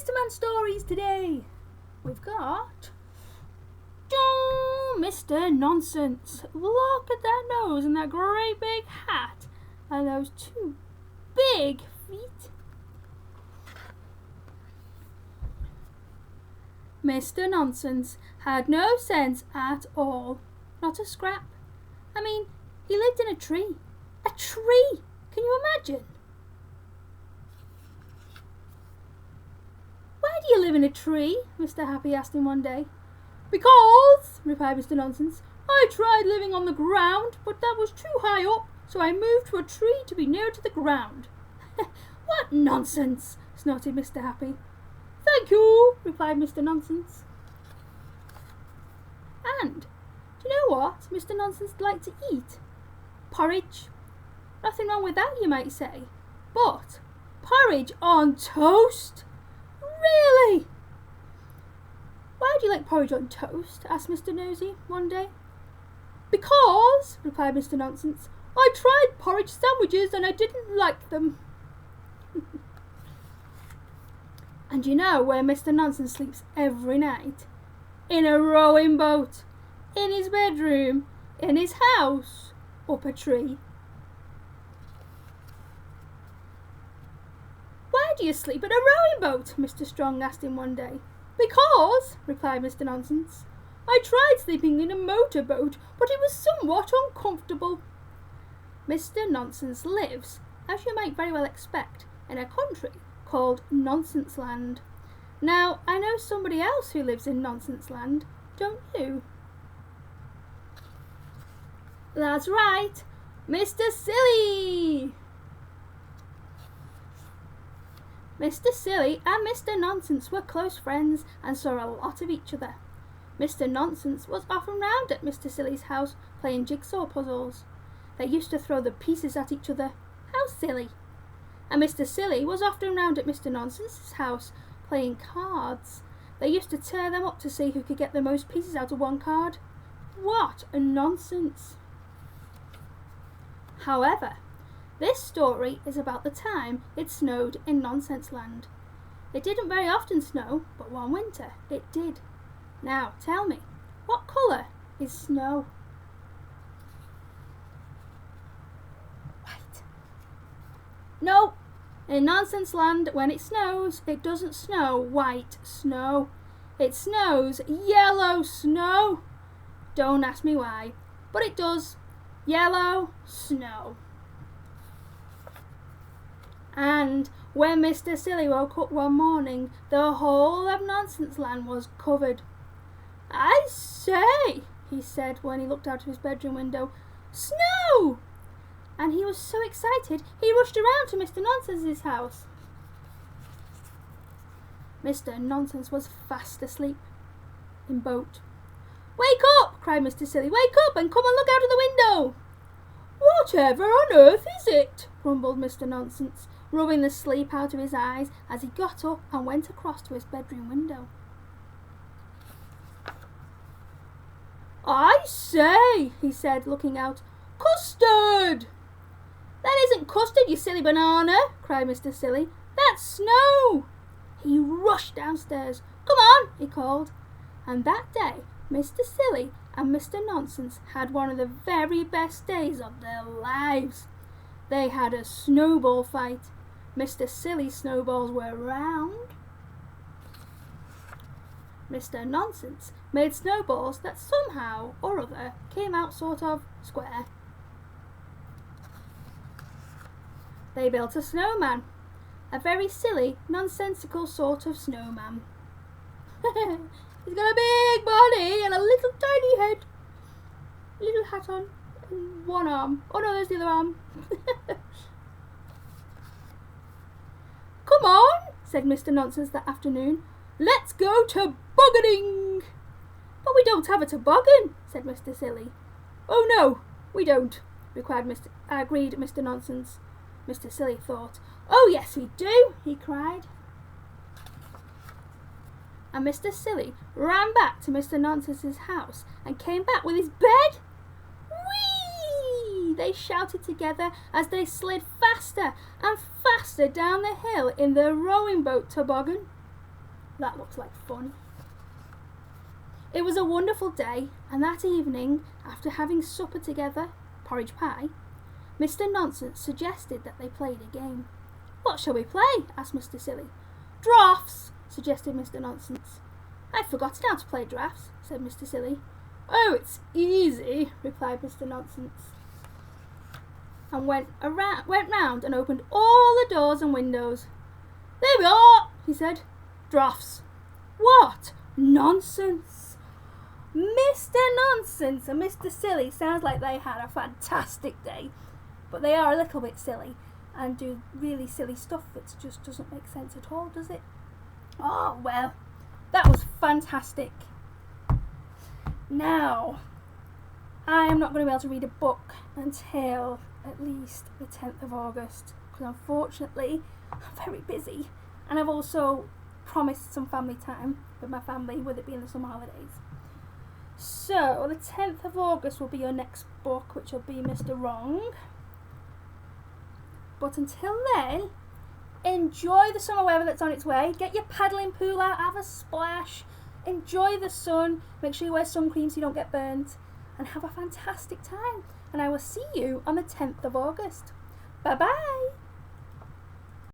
Mr. Man stories today. We've got Mr. Nonsense. Look at that nose and that great big hat and those two big feet. Mr. Nonsense had no sense at all. Not a scrap. I mean, he lived in a tree. A tree! Can you imagine? Why do you live in a tree? Mr. Happy asked him one day. Because, replied Mr. Nonsense, I tried living on the ground, but that was too high up, so I moved to a tree to be nearer to the ground. What nonsense, snorted Mr. Happy. Thank you, replied Mr. Nonsense. And, do you know what Mr. Nonsense liked to eat? Porridge. Nothing wrong with that, you might say. But porridge on toast? Really? Why do you like porridge on toast? Asked Mr. Nosy one day. Because, replied Mr. Nonsense, I tried porridge sandwiches and I didn't like them. And you know where Mr. Nonsense sleeps every night? In a rowing boat, in his bedroom, in his house, up a tree. Why do you sleep in a rowing boat? Mr. Strong asked him one day. Because, replied Mr. Nonsense, I tried sleeping in a motor boat, but it was somewhat uncomfortable. Mr. Nonsense lives, as you might very well expect, in a country called Nonsense Land. Now, I know somebody else who lives in Nonsense Land, don't you? That's right, Mr. Silly! Mr. Silly and Mr. Nonsense were close friends and saw a lot of each other. Mr. Nonsense was often round at Mr. Silly's house playing jigsaw puzzles. They used to throw the pieces at each other. How silly! And Mr. Silly was often round at Mr. Nonsense's house playing cards. They used to tear them up to see who could get the most pieces out of one card. What a nonsense! However, this story is about the time it snowed in Nonsense Land. It didn't very often snow, but one winter it did. Now, tell me, what colour is snow? White. No, in Nonsense Land, when it snows, it doesn't snow white snow. It snows yellow snow. Don't ask me why, but it does. Yellow snow. And when Mr. Silly woke up one morning, the whole of Nonsense Land was covered. I say, he said when he looked out of his bedroom window, snow! And he was so excited, he rushed around to Mr. Nonsense's house. Mr. Nonsense was fast asleep in boat. Wake up, cried Mr. Silly, wake up and come and look out of the window. Whatever on earth is it? Grumbled Mr. Nonsense, rubbing the sleep out of his eyes as he got up and went across to his bedroom window. I say, he said, looking out, custard! That isn't custard, you silly banana, cried Mr. Silly. That's snow! He rushed downstairs. Come on, he called. And that day, Mr. Silly and Mr. Nonsense had one of the very best days of their lives. They had a snowball fight. Mr. Silly's snowballs were round. Mr. Nonsense made snowballs that somehow or other came out sort of square. They built a snowman, a very silly, nonsensical sort of snowman. He's got a big body and a little tiny head, a little hat on, and one arm. Oh no, there's the other arm. Come on, said Mr. Nonsense that afternoon. Let's go tobogganing. But we don't have a toboggan, said Mr. Silly. Oh no, we don't, agreed Mr. Nonsense. Mr. Silly thought. Oh yes we do, he cried. And Mr. Silly ran back to Mr. Nonsense's house and came back with his bed. Whee! They shouted together as they slid faster and faster down the hill in the rowing boat toboggan. that looks like fun. It was a wonderful day, and that evening, after having supper together, porridge pie, Mr. Nonsense suggested that they played a game. "What shall we play?" asked Mr. Silly. "Draughts," suggested Mr. Nonsense. "I've forgotten how to play draughts," said Mr. Silly. "Oh, it's easy," replied Mr. Nonsense, and went round and opened all the doors and windows. "There we are," he said. "Draughts." "What nonsense!" Mr. Nonsense and Mr. Silly sounds like they had a fantastic day, but they are a little bit silly and do really silly stuff that just doesn't make sense at all, does it? Oh, well, that was fantastic. Now, I am not going to be able to read a book until at least the 10th of August, because unfortunately I'm very busy, and I've also promised some family time with my family, with it being the summer holidays. So the 10th of August will be your next book, which will be Mr. Wrong. But until then, enjoy the summer weather that's on its way. Get your paddling pool out, have a splash, enjoy the sun, make sure you wear sun cream so you don't get burnt, and have a fantastic time. And I will see you on the 10th of August. Bye bye.